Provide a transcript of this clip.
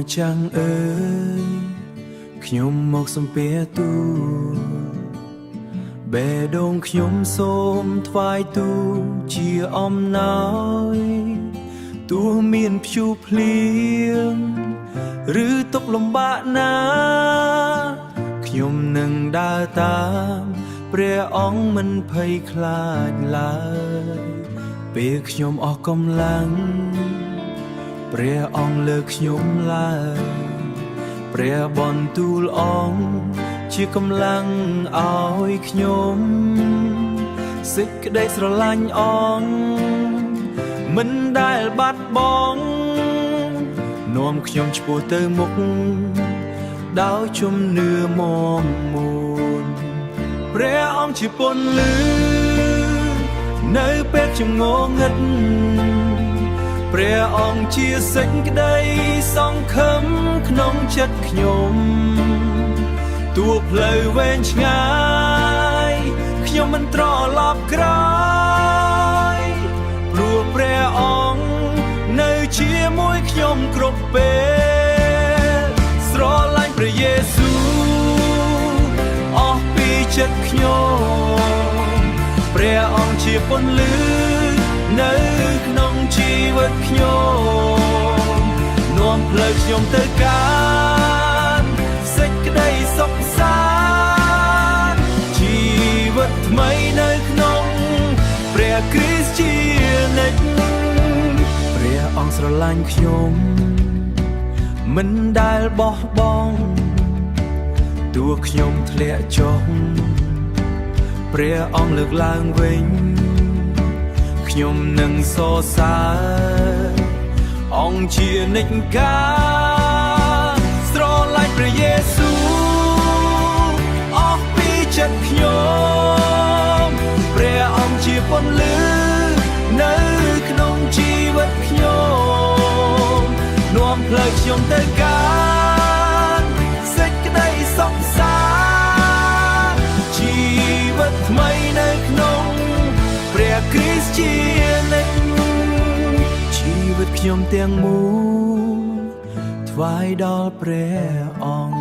ម្ចាស់អើយខ្ញុំមកសំពះទូលបេះដូងខ្ញុំសូមថ្វាយទូលជាអំណោយទោះមានព្យុះភ្លៀងឬទុក្ខលំបាកណាខ្ញុំនឹងដើរតាមព្រះអង្គមិនភ័យខ្លាចឡើយពេលខ្ញុំអស់កម្លាំងព្រះអង្គលើកខ្ញុំឡើងព្រះបន្ទូលអង្គជាកម្លាំងឲ្យខ្ញុំសេចក្តីស្រឡាញ់អង្គមិនដែលបាត់បង់នាំខ្ញុំឆ្ពោះទៅមុខដោយជំនឿមាំមួនព្រះអង្គជាពន្លឺនៅពេលខ្ញុំងងឹតព្រះអង្គជាសេចក្តីសង្ឃឹមក្នុងចិត្តខ្ញុំទោះផ្លូវវែងឆ្ងាយខ្ញុំមិនត្រឡប់ក្រោយព្រោះព្រះអង្គនៅជាមួយខ្ញុំគ្រប់ពេលស្រឡាញ់ព្រះយេស៊ូវអស់ពីចិត្តខ្ញុំព្រះអង្គជាពន្លឺនៅក្នុងជីវិតខ្ញុំនាំផ្លូវខ្ញុំទៅកាន់សេចក្តីសុខសាន្តជីវិតថ្មីនៅក្នុងព្រះគ្រីស្ទជានិច្ចព្រះអង្គស្រឡាញ់ខ្ញុំមិនដែលបោះបង់ទោះខ្ញុំធ្លាក់ចុះព្រះអង្គលើកឡើងវិញខ្ញុំនឹងសរសើរអង្គជានិច្ចកាលស្រឡាញ់ព្រះយេស៊ូវអស់ពីចិត្តខ្ញុំព្រះអង្គជាពន្លឺនៅក្នុងជីវិតខ្ញុំនាំផ្លូវខ្ញុំទៅកាន់សេចក្តីសុខសាន្តជីវិតថ្មីនៅក្នុងព្រះគ្រីស្ទជានិច្ចជីវិតខ្ញុំទាំងមូលថ្វាយដល់ព្រះអង្គ